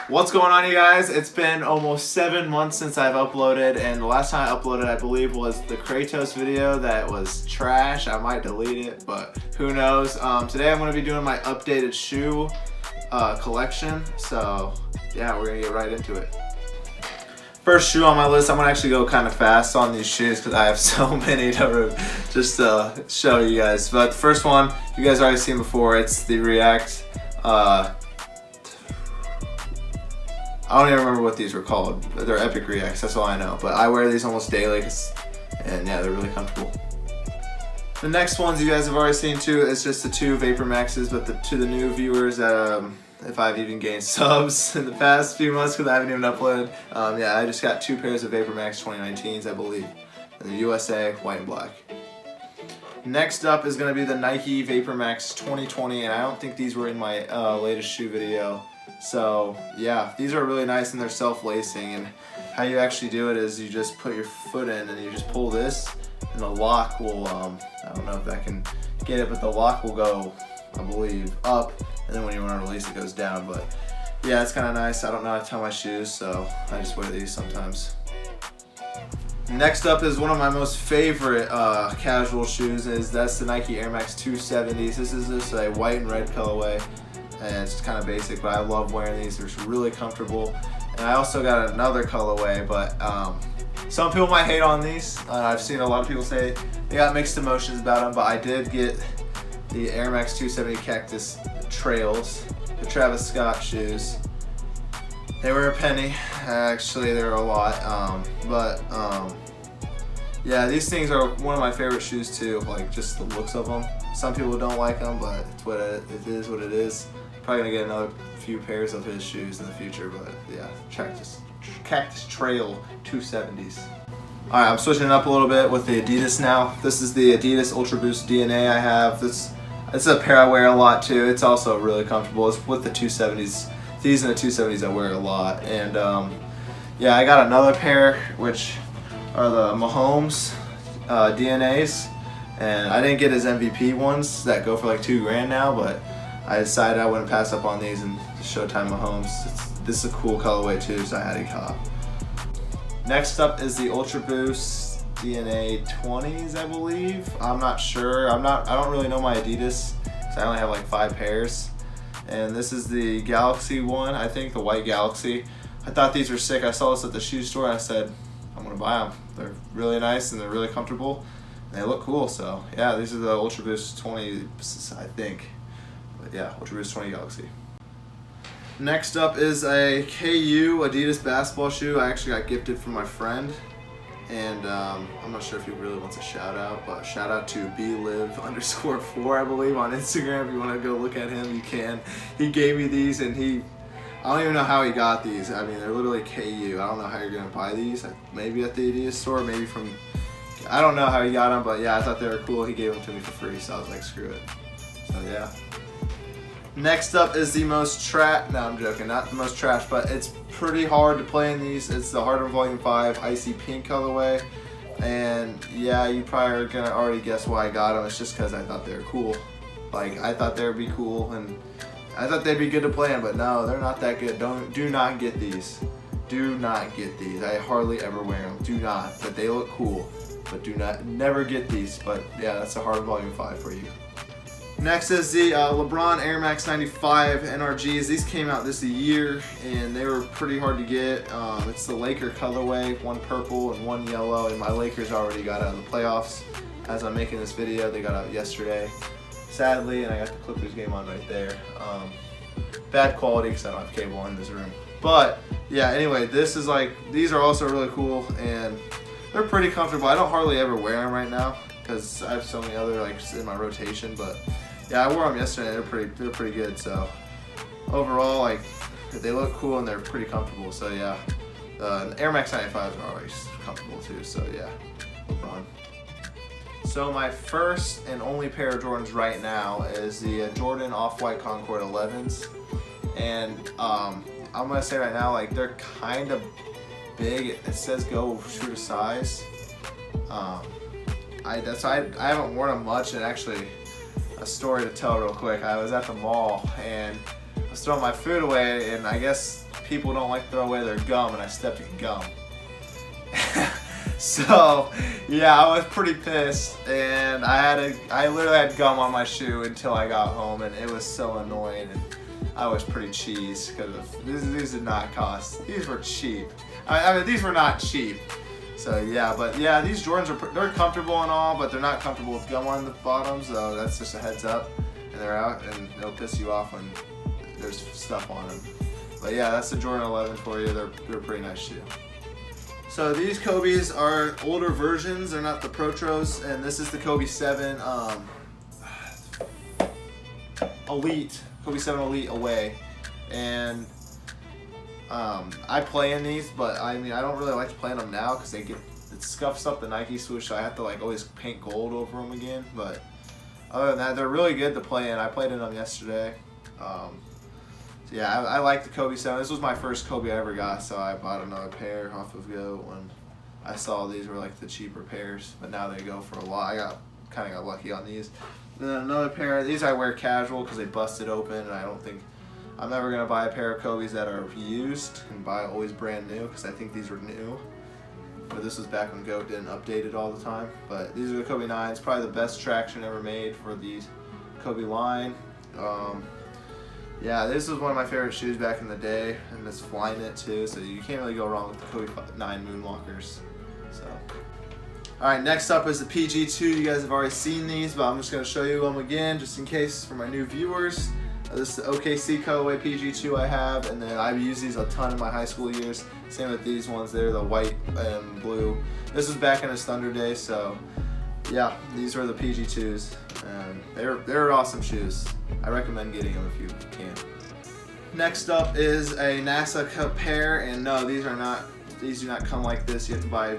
What's going on, you guys? It's been almost 7 months since I've uploaded, and the last time I uploaded, I believe, was the Kratos video that was trash. I might delete it, but who knows. Today I'm going to be doing my updated shoe collection, so yeah, we're going to get right into it. First shoe on my list, I'm going to actually go kind of fast on these shoes because I have so many to just show you guys. But the first one, you guys already seen before, it's the React. I don't even remember what these were called. They're Epic Reacts, that's all I know. But I wear these almost daily, and yeah, they're really comfortable. The next ones you guys have already seen too, is just the two Vapormaxes, but to the new viewers, if I've even gained subs in the past few months because I haven't even uploaded. Yeah, I just got 2 pairs of Vapormax 2019s, I believe. In the USA, white and black. Next up is going to be the Nike Vapormax 2020, and I don't think these were in my latest shoe video. So yeah, these are really nice and they're self-lacing, and how you actually do it is you just put your foot in and you just pull this, and the lock will, I don't know if that can get it, but the lock will go, I believe, up, and then when you want to release it goes down. But yeah, it's kind of nice. I don't know how to tie my shoes, so I just wear these sometimes. Next up is one of my most favorite casual shoes, that's the Nike Air Max 270s. This is just a white and red colorway, and it's kind of basic, but I love wearing these. They're really comfortable. And I also got another colorway, but some people might hate on these. I've seen a lot of people say they got mixed emotions about them, but I did get the Air Max 270 Cactus Trails, the Travis Scott shoes. They were a penny. Actually, they were a lot, yeah, these things are one of my favorite shoes too, like just the looks of them. Some people don't like them, but it's what it is what it is. Probably gonna get another few pairs of his shoes in the future, but yeah, Cactus Trail 270s. Alright, I'm switching it up a little bit with the Adidas now. This is the Adidas Ultra Boost DNA I have. It's a pair I wear a lot too. It's also really comfortable. It's with the 270s. These and the 270s I wear a lot. And yeah, I got another pair, which are the Mahomes DNAs. And I didn't get his MVP ones that go for like $2 grand now, but I decided I wouldn't pass up on these, and Showtime Mahomes. This is a cool colorway too, so I had to cop. Next up is the Ultra Boost DNA 20s, I believe. I'm not sure. I don't really know my Adidas, so I only have like 5 pairs. And this is the Galaxy one, I think, the white Galaxy. I thought these were sick. I saw this at the shoe store and I said, I'm gonna buy them. They're really nice and they're really comfortable. And they look cool, so yeah, these are the Ultra Boost 20, I think. But yeah, Ultra Boost 20 Galaxy. Next up is a KU Adidas basketball shoe. I actually got gifted from my friend. And I'm not sure if he really wants a shout out, but shout out to bliv_4, I believe, on Instagram. If you want to go look at him, you can. He gave me these, and I don't even know how he got these. I mean, they're literally KU. I don't know how you're going to buy these. Maybe at the Adidas store, maybe from, I don't know how he got them, but yeah, I thought they were cool. He gave them to me for free, so I was like, screw it. So yeah. Next up is the most no, I'm joking, not the most trash, but it's pretty hard to play in these. It's the Harden Volume 5 Icy Pink colorway. And yeah, you probably are gonna already guess why I got them. It's just because I thought they were cool. Like, I thought they would be cool, and I thought they'd be good to play in, but no, they're not that good. Do not get these. Do not get these. I hardly ever wear them. Do not. But they look cool. But never get these. But yeah, that's the Harden Volume 5 for you. Next is the Lebron Air Max 95 Nrgs. These came out this year, and they were pretty hard to get. It's the Laker colorway, one purple and one yellow, and my Lakers already got out of the playoffs. As I'm making this video, they got out yesterday, sadly, and I got the Clippers game on right there. Bad quality because I don't have cable in this room. But yeah, anyway, these are also really cool, and they're pretty comfortable. I don't hardly ever wear them right now because I have so many other in my rotation, but yeah, I wore them yesterday. They're pretty good. So overall, they look cool and they're pretty comfortable. So yeah, the Air Max 95s are always comfortable too. So yeah, LeBron. So my first and only pair of Jordans right now is the Jordan Off-White Concord 11s, and I'm gonna say right now, they're kind of big. It says go true to size. I haven't worn them much, and actually, a story to tell real quick. I was at the mall, and was throwing my food away, and I guess people don't like to throw away their gum, and I stepped in gum. So yeah, I was pretty pissed, and I literally had gum on my shoe until I got home, and it was so annoying, and I was pretty cheesed because these did not cost. These were cheap. I mean, these were not cheap. So yeah, but yeah, these Jordans they're comfortable and all, but they're not comfortable with gum on the bottoms. So that's just a heads up, and they're out, and they'll piss you off when there's stuff on them. But yeah, that's the Jordan 11 for you. They're a pretty nice shoe. So these Kobe's are older versions. They're not the Protros, and this is the Kobe 7 Elite, Kobe 7 Elite away, and I play in these, but I mean I don't really like to play in them now because it scuffs up the Nike swoosh. So I have to like always paint gold over them again. But other than that, they're really good to play in. I played in them yesterday. So yeah, I like the Kobe 7. This was my first Kobe I ever got, so I bought another pair off of Go when I saw these were like the cheaper pairs. But now they go for a lot. I kind of got lucky on these. Then another pair. These I wear casual because they busted open, and I don't think I'm never gonna buy a pair of Kobe's that are used and buy always brand new because I think these were new. But this was back when Go didn't update it all the time. But these are the Kobe 9s, probably the best traction ever made for the Kobe line. Yeah, this was one of my favorite shoes back in the day, and it's Flyknit too, so you can't really go wrong with the Kobe 9 Moonwalkers. So, all right, next up is the PG2. You guys have already seen these, but I'm just gonna show you them again, just in case for my new viewers. This is the OKC colorway PG2 I have, and then I've used these a ton in my high school years. Same with these ones there, the white and blue. This was back in his Thunder days, so yeah, these are the PG2s, and they're awesome shoes. I recommend getting them if you can. Next up is a NASA pair, and no, these do not come like this. You have to buy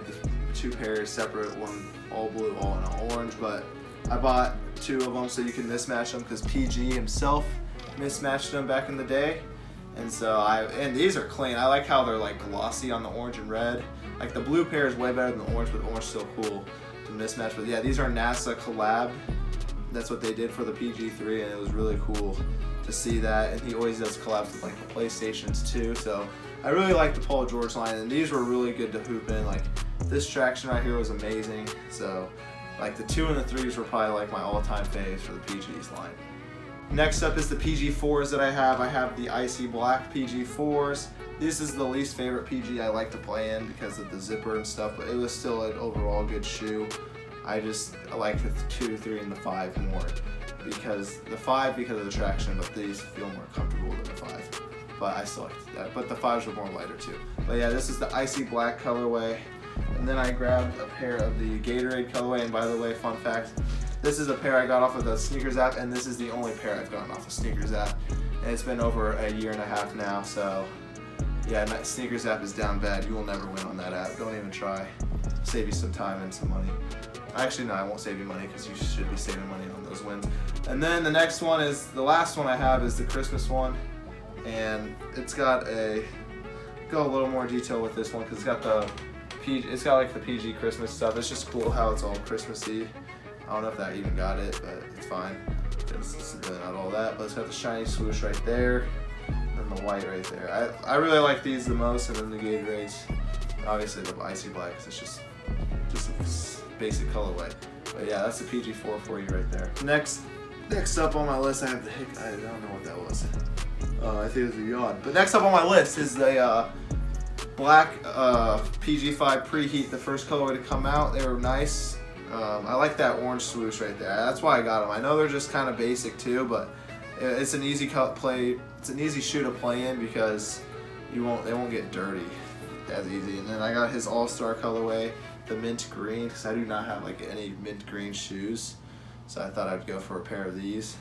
two pairs separate, one all blue, all in all orange, but I bought two of them so you can mismatch them because PG himself mismatched them back in the day. And so and these are clean. I like how they're like glossy on the orange and red. Like the blue pair is way better than the orange, but the orange is still cool to mismatch. But yeah, these are NASA collab. That's what they did for the PG3, and it was really cool to see that. And he always does collabs with like the PlayStations too. So I really like the Paul George line, and these were really good to hoop in. Like this traction right here was amazing. So like the 2 and the 3s were probably like my all-time faves for the PG's line. Next up is the PG4s that I have. I have the icy black PG4s. This is the least favorite PG I like to play in because of the zipper and stuff, but it was still an overall good shoe. I like the 2, 3, and the 5 more because the 5 because of the traction, but these feel more comfortable than the 5. But I still like that. But the 5s were more lighter too. But yeah, this is the icy black colorway. And then I grabbed a pair of the Gatorade colorway. And by the way, fun fact, this is a pair I got off of the Sneakers app, and this is the only pair I've gotten off the Sneakers app. And it's been over a year and a half now, so yeah, Sneakers app is down bad. You will never win on that app. Don't even try. Save you some time and some money. Actually, no, I won't save you money because you should be saving money on those wins. And then the next one is, the last one I have is the Christmas one. And it's got go a little more detail with this one because it's got like the PG Christmas stuff. It's just cool how it's all Christmassy. I don't know if that even got it, but it's fine. It's really not all that, but it's got the shiny swoosh right there and the white right there. I really like these the most, and then the Gatorades. Obviously the icy black, because it's just a basic colorway. But yeah, that's the PG4 for you right there. Next up on my list, I have I don't know what that was. I think it was a yawn. But next up on my list is the black PG5 Preheat, the first colorway to come out. They were nice. I like that orange swoosh right there. That's why I got them. I know they're just kind of basic too, but it's an easy It's an easy shoe to play in because they won't get dirty as easy. And then I got his All-Star colorway, the mint green, because I do not have like any mint green shoes, so I thought I'd go for a pair of these.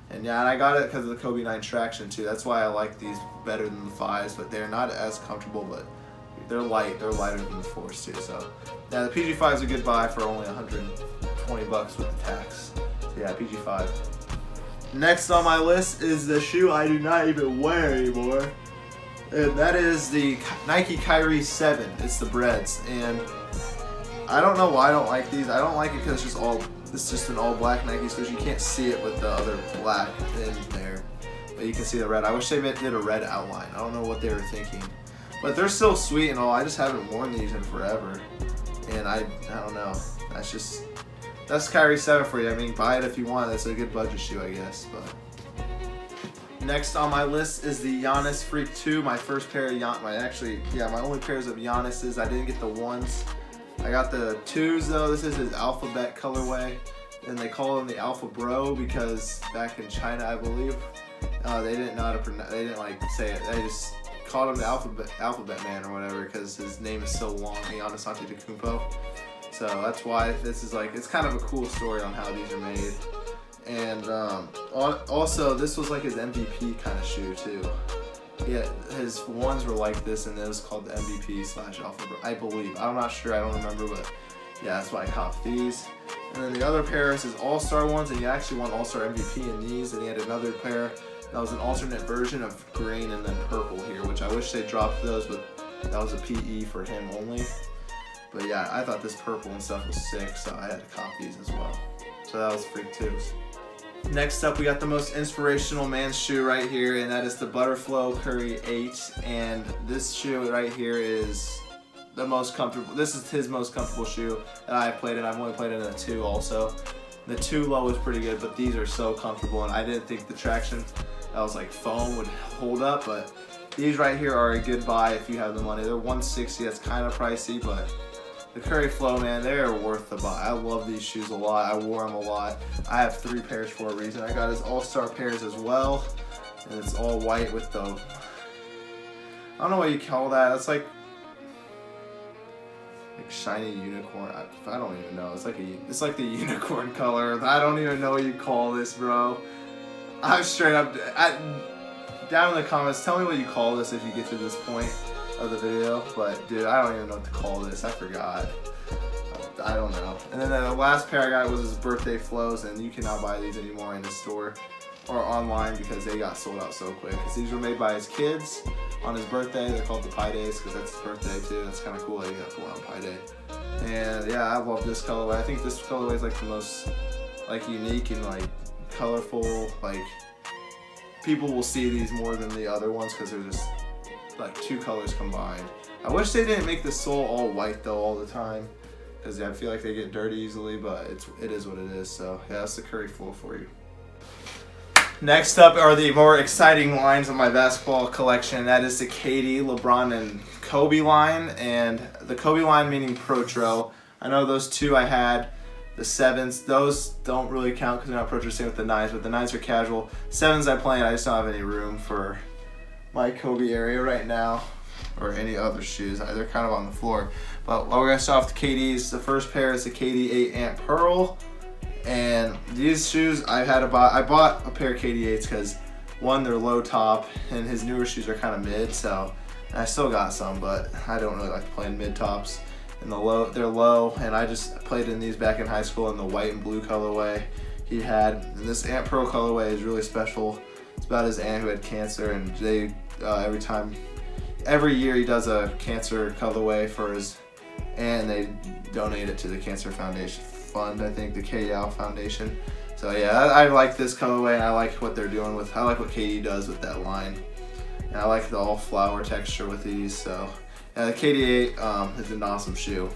And yeah, and I got it because of the Kobe 9 traction too. That's why I like these better than the 5s, but they're not as comfortable, but they're light. They're lighter than the 4s too. So yeah, the PG5 is a good buy for only $120 with the tax. So yeah, PG5. Next on my list is the shoe I do not even wear anymore, and that is the Nike Kyrie 7. It's the Breads, and I don't know why I don't like these. I don't like it because it's just an all black Nike swoosh. You can't see it with the other black in there. But you can see the red. I wish they did a red outline. I don't know what they were thinking. But they're still sweet and all. I just haven't worn these in forever. And I don't know. That's Kyrie 7 for you. I mean, buy it if you want. That's a good budget shoe, I guess. But next on my list is the Giannis Freak 2. My first pair of my only pairs of Giannis's. I didn't get the 1s. I got the 2s though. This is his alphabet colorway. And they call him the Alpha Bro because back in China, I believe, they didn't know how to pronounce. They didn't like say it. They just called him the Alphabet Man or whatever because his name is so long, Giannis Antetokounmpo. So that's why this is like, it's kind of a cool story on how these are made. And also, this was like his MVP kind of shoe too. Yeah, his 1s were like this, and it was called the MVP/Alpha Bro, I believe. I'm not sure. I don't remember, but yeah, that's why I copped these. And then the other pair is his All-Star ones, and he actually won All-Star MVP in these. And he had another pair that was an alternate version of green and then purple here, which I wish they dropped those, but that was a PE for him only. But yeah, I thought this purple and stuff was sick, so I had to cop these as well. So that was Freak 2s. Next up, we got the most inspirational man's shoe right here, and that is the Butterflow Curry 8. And this shoe right here is the most comfortable. This is his most comfortable shoe that I've played in. I've only played in a 2 also. The 2 low is pretty good, but these are so comfortable, and I didn't think the traction that was like foam would hold up, but these right here are a good buy if you have the money. They're $160. That's kind of pricey, but the Curry Flow, man, they're worth the buy. I love these shoes a lot. I wore them a lot. I have 3 pairs for a reason. I got his All-Star pairs as well, and it's all white with the, I don't know what you call that. It's like shiny unicorn. I don't even know. It's like the unicorn color. I don't even know what you call this, bro. I'm straight up. Down in the comments, tell me what you call this if you get to this point of the video. But dude, I don't even know what to call this. I forgot. I don't know. And then the last pair I got was his birthday flows, and you cannot buy these anymore in the store or online because they got sold out so quick. Because these were made by his kids on his birthday. They're called the Pi Days because that's his birthday too. That's kind of cool that he got one on Pi Day. And yeah, I love this colorway. I think this colorway is like the most like unique and like colorful. Like people will see these more than the other ones because they're just like 2 colors combined. I wish they didn't make the sole all white though all the time because I feel like they get dirty easily, but it is what it is. So yeah, that's the Curry Flow for you. Next up are the more exciting lines of my basketball collection. That is the Katy, LeBron, and Kobe line. And the Kobe line meaning Protro. I know those 2 I had. The 7s, those don't really count because they're not Protro, same with the 9s, but the 9s are casual. 7s I play and I just don't have any room for my Kobe area right now or any other shoes. They're kind of on the floor. But we're going to start off the KDs. The first pair is the Kd8 Amp Pearl. And these shoes I bought a pair of Kd8s because one, they're low top, and his newer shoes are kind of mid, so I still got some, but I don't really like to play in mid tops. And they're low, and I just played in these back in high school in the white and blue colorway he had. And this Amp Pearl colorway is really special. It's about his aunt who had cancer, and they every year he does a cancer colorway for his aunt, and they donate it to the Cancer Foundation Fund, I think, the KL Foundation. So yeah, I like this colorway, and I like what they're doing with. I like what Katy does with that line, and I like the all flower texture with these. So yeah, the Kd8 is an awesome shoe.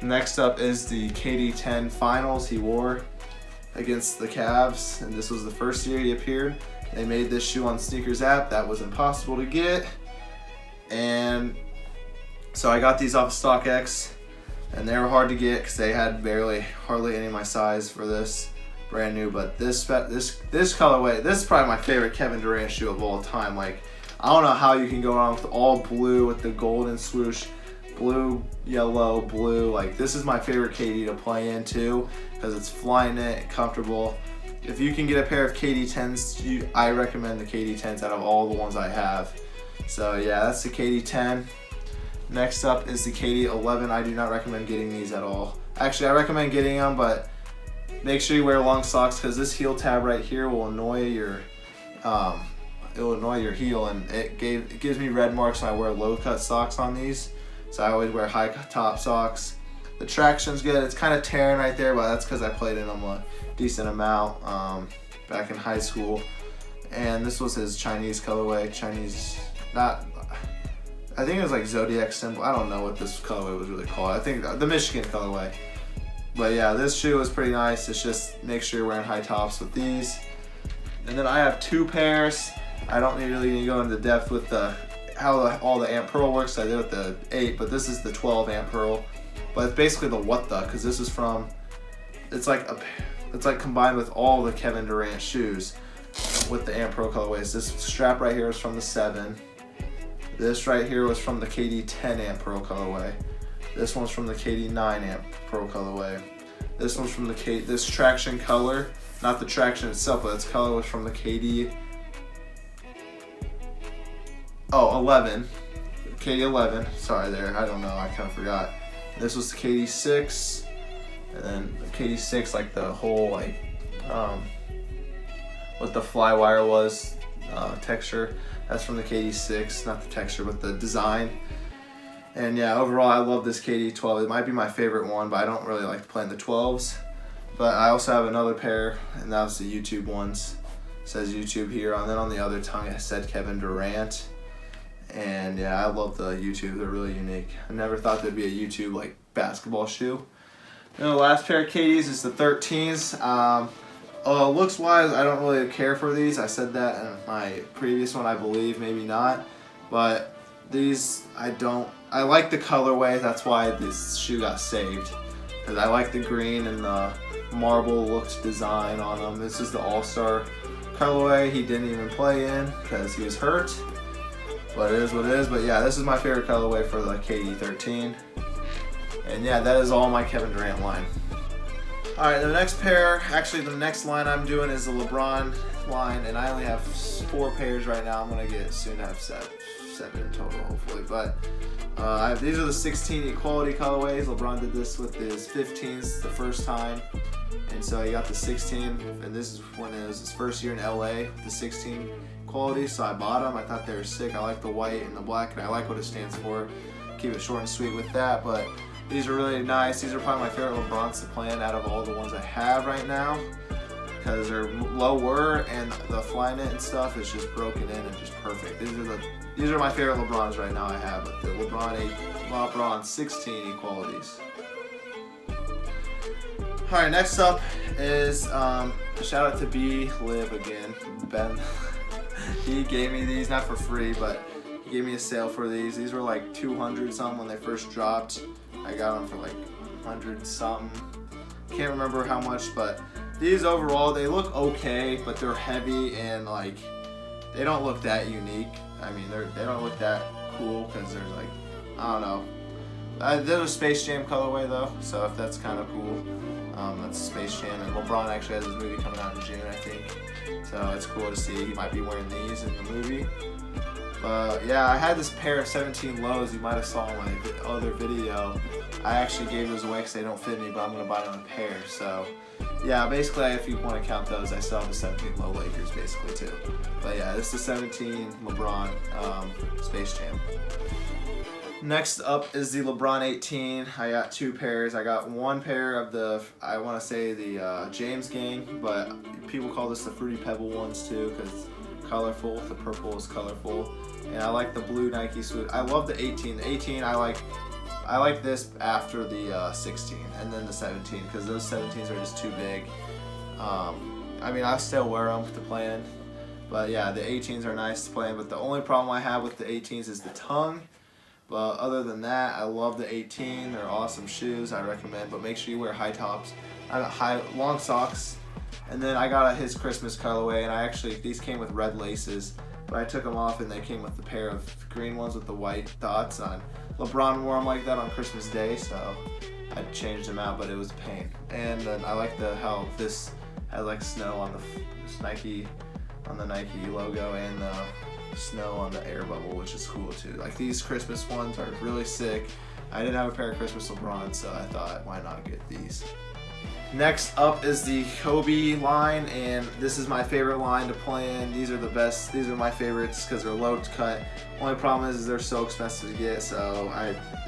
Next up is the Kd10 Finals he wore against the Cavs, and this was the first year he appeared. They made this shoe on Sneakers app. That was impossible to get, and so I got these off StockX. And they were hard to get because they had hardly any of my size for this, brand new. But this colorway, this is probably my favorite Kevin Durant shoe of all time. Like, I don't know how you can go wrong with all blue with the golden swoosh, blue, yellow, blue. Like, this is my favorite KD to play in too because it's Flyknit, comfortable. If you can get a pair of Kd10s, I recommend the Kd10s out of all the ones I have. So yeah, that's the Kd10. Next up is the Kd11. I do not recommend getting these at all. Actually, I recommend getting them, but make sure you wear long socks because this heel tab right here will annoy your heel, and it gives me red marks when I wear low cut socks on these. So I always wear high top socks. The traction's good. It's kind of tearing right there, but that's because I played in them a decent amount back in high school. and this was his Chinese colorway. Chinese, not, I think it was like Zodiac symbol. I don't know what this colorway was really called. I think the Michigan colorway. But yeah, this shoe is pretty nice. It's just make sure you're wearing high tops with these. And then I have 2 pairs. I don't really need to go into depth with how all the Amp Pearl works. I did with the 8, but this is the 12 Amp Pearl. But it's basically the what the, because this is from, it's like combined with all the Kevin Durant shoes with the Amp Pearl colorways. This strap right here is from the 7. This right here was from the Kd10 Amp Pearl colorway. This one's from the Kd9 Amp Pearl colorway. This one's from the this traction color, not the traction itself, but its color was from the Kd11. Kd11. Sorry there. I don't know. I kind of forgot. This was the Kd6, and then the Kd6, like the whole like what the fly wire was texture. That's from the Kd6, not the texture, but the design. And yeah, overall, I love this Kd12. It might be my favorite one, but I don't really like to play in the 12s. But I also have another pair, and that was the YouTube ones. It says YouTube here, and then on the other tongue it said Kevin Durant. And yeah, I love the YouTube. They're really unique. I never thought there'd be a YouTube like basketball shoe. And the last pair of Kds is the 13s. Looks wise, I don't really care for these. I said that in my previous one, I believe, maybe not. But these, I like the colorway. That's why this shoe got saved. Because I like the green and the marble looked design on them. This is the All-Star colorway. He didn't even play in because he was hurt. But it is what it is. But yeah, this is my favorite colorway for the Kd13. And yeah, that is all my Kevin Durant line. Alright, the next pair, actually the next line I'm doing is the LeBron line, and I only have 4 pairs right now. I'm going to soon have 7 in total, hopefully. But these are the 16 equality colorways. LeBron did this with his 15s the first time, and so he got the 16, and this is when it was his first year in LA with the 16 equality, so I bought them. I thought they were sick. I like the white and the black, and I like what it stands for. Keep it short and sweet with that, but these are really nice. These are probably my favorite LeBrons to play in out of all the ones I have right now, because they're lower and the Flyknit and stuff is just broken in and just perfect. These are my favorite LeBrons right now I have, with the LeBron 16 equalities. Alright, next up is shout out to B Live again, Ben. He gave me these, not for free, but he gave me a sale for these. These were like 200 something when they first dropped. I got them for like 100 something. Can't remember how much, but these overall, they look okay, but they're heavy and like they don't look that unique. I mean, they don't look that cool because there's like, I don't know. They're a Space Jam colorway though, so if that's kind of cool, that's Space Jam. And LeBron actually has his movie coming out in June, I think. So it's cool to see. He might be wearing these in the movie. But yeah, I had this pair of 17 lows. You might have saw in my other video. I actually gave those away because they don't fit me, but I'm going to buy another pair. So yeah, basically if you want to count those, I still have the 17 low Lakers basically too. But yeah, this is the 17 LeBron Space Jam. Next up is the LeBron 18. I got 2 pairs. I got 1 pair of the, I want to say the James Gang, but people call this the Fruity Pebble ones too because colorful. The purple is colorful. And I like the blue Nike suit. I love the 18. The 18 I like this after the 16 and then the 17 because those 17s are just too big. I mean, I still wear them to play in, but yeah, the 18s are nice to play in. But the only problem I have with the 18s is the tongue. But other than that, I love the 18. They're awesome shoes. I recommend, but make sure you wear high tops. I got long socks, and then I got his Christmas colorway, and these came with red laces. But I took them off and they came with a pair of green ones with the white dots on. LeBron wore them like that on Christmas Day, so I changed them out, but it was a pain. And then I like how this has like snow on the Nike logo and the snow on the air bubble, which is cool too. Like these Christmas ones are really sick. I didn't have a pair of Christmas LeBron, so I thought, why not get these? Next up is the Kobe line, and this is my favorite line to play in. These are the best. These are my favorites because they're low cut. Only problem is they're so expensive to get, so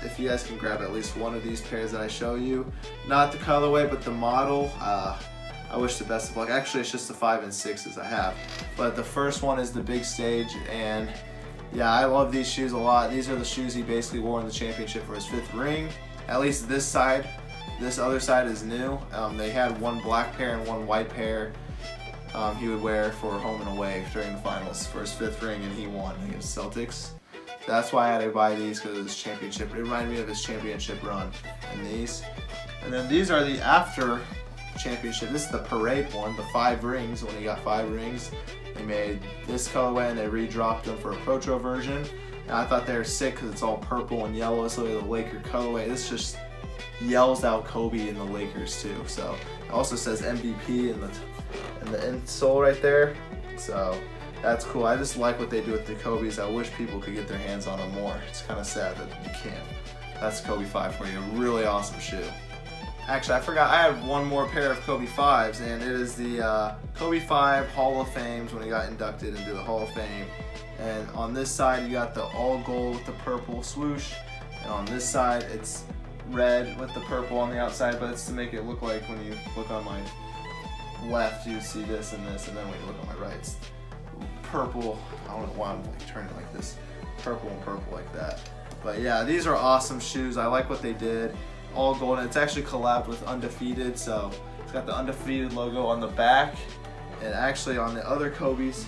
if you guys can grab at least one of these pairs that I show you, not the colorway but the model, I wish the best of luck. Actually, it's just the 5 and 6s I have. But the first one is the big stage, and yeah, I love these shoes a lot. These are the shoes he basically wore in the championship for his 5th ring. At least this side. This other side is new. They had one black pair and one white pair he would wear for home and away during the finals for his 5th ring, and he won against Celtics. That's why I had to buy these, because of his championship. It reminded me of his championship run. And these. And then these are the after championship. This is the parade one, the 5 rings, when he got 5 rings. They made this colorway and they re-dropped them for a Protro version. And I thought they were sick because it's all purple and yellow. It's like the Laker colorway. This just yells out Kobe in the Lakers too. So it also says MVP in the insole right there. So that's cool. I just like what they do with the Kobe's. I wish people could get their hands on them more. It's kind of sad that you can't. That's Kobe 5 for you. A really awesome shoe. Actually, I forgot, I have one more pair of Kobe 5s, and it is the Kobe 5 Hall of Fames when he got inducted into the Hall of Fame. And on this side, you got the all gold with the purple swoosh, and on this side, it's red with the purple on the outside, but it's to make it look like when you look on my left, you see this, and then when you look on my right, it's purple. I don't know why I'm like turning it like this, purple and purple like that. But yeah, these are awesome shoes. I like what they did. All gold, and it's actually collabed with Undefeated, so it's got the Undefeated logo on the back, and actually on the other Kobe's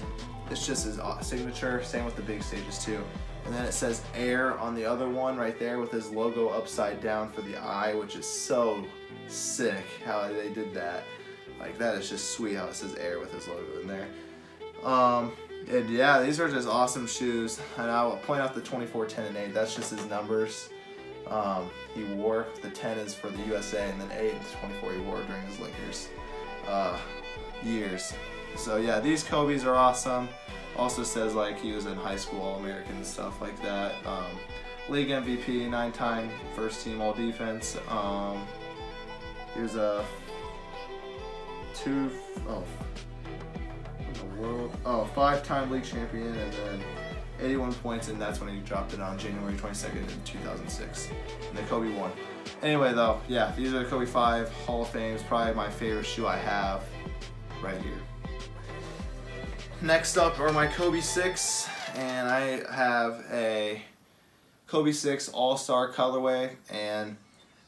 it's just his signature, same with the big stages too. And then it says Air on the other one right there with his logo upside down for the eye, which is so sick how they did that. Like, that is just sweet how it says Air with his logo in there. And yeah, these are just awesome shoes, and I'll point out the 24, 10, and 8. That's just his numbers. He wore. The 10 is for the USA, and then 8 and 24 he wore during his Lakers years. So yeah, these Kobe's are awesome. Also says like he was in high school All-American and stuff like that. League MVP, 9-time first team All Defense. Here's a 5-time league champion, and then 81 points, and that's when he dropped it on January 22nd in 2006. And the Kobe won. Anyway though, yeah, these are the Kobe 5 Hall of Fames, probably my favorite shoe I have right here. Next up are my Kobe 6, and I have a Kobe 6 All-Star colorway, and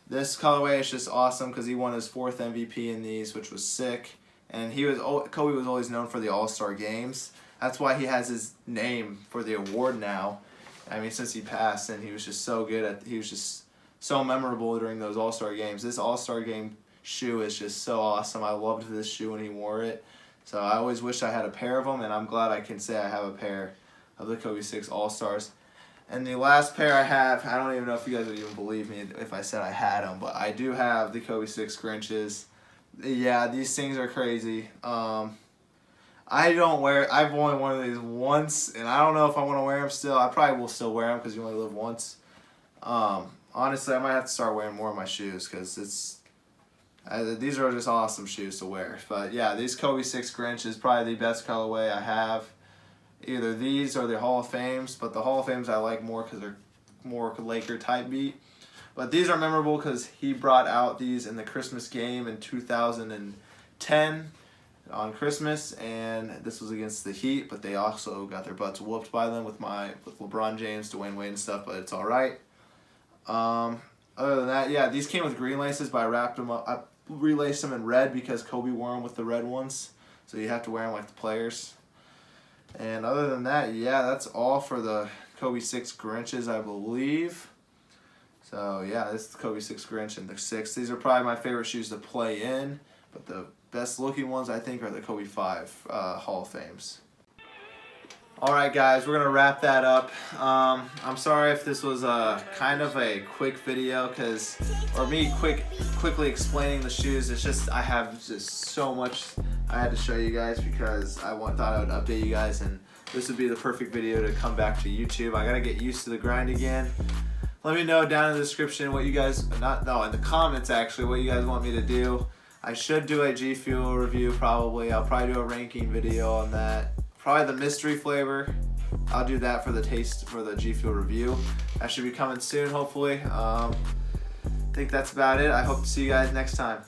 this colorway is just awesome because he won his 4th MVP in these, which was sick. And Kobe was always known for the All-Star games. That's why he has his name for the award now. I mean, since he passed, and he was just so good he was just so memorable during those All-Star games. This All-Star game shoe is just so awesome. I loved this shoe when he wore it. So I always wish I had a pair of them, and I'm glad I can say I have a pair of the Kobe 6 All-Stars. And the last pair I have, I don't even know if you guys would even believe me if I said I had them, but I do have the Kobe 6 Grinches. Yeah, these things are crazy. I've only worn these once, and I don't know if I want to wear them still. I probably will still wear them because you only live once. Honestly, I might have to start wearing more of my shoes because these are just awesome shoes to wear. But yeah, these Kobe 6 Grinch is probably the best colorway I have. Either these or the Hall of Fames, but the Hall of Fames I like more because they're more Laker type beat. But these are memorable because he brought out these in the Christmas game in 2010 on Christmas, and this was against the Heat, but they also got their butts whooped by them with LeBron James, Dwayne Wade and stuff, but it's alright. Other than that, yeah, these came with green laces, but I wrapped them up. I relaced them in red because Kobe wore them with the red ones, so you have to wear them like the players. And other than that, yeah, that's all for the Kobe 6 Grinches, I believe. So yeah, this is the Kobe 6 Grinch and the 6. These are probably my favorite shoes to play in, but the best looking ones I think are the Kobe 5 Hall of Fames. Alright guys, we're going to wrap that up. I'm sorry if this was kind of a quick video, or me quickly explaining the shoes. It's just I have just so much I had to show you guys because I thought I would update you guys, and this would be the perfect video to come back to YouTube. I got to get used to the grind again. Let me know down in the description what you guys, in the comments actually, what you guys want me to do. I should do a G Fuel review probably. I'll probably do a ranking video on that. Probably the mystery flavor. I'll do that for the G Fuel review. That should be coming soon, hopefully. I think that's about it. I hope to see you guys next time.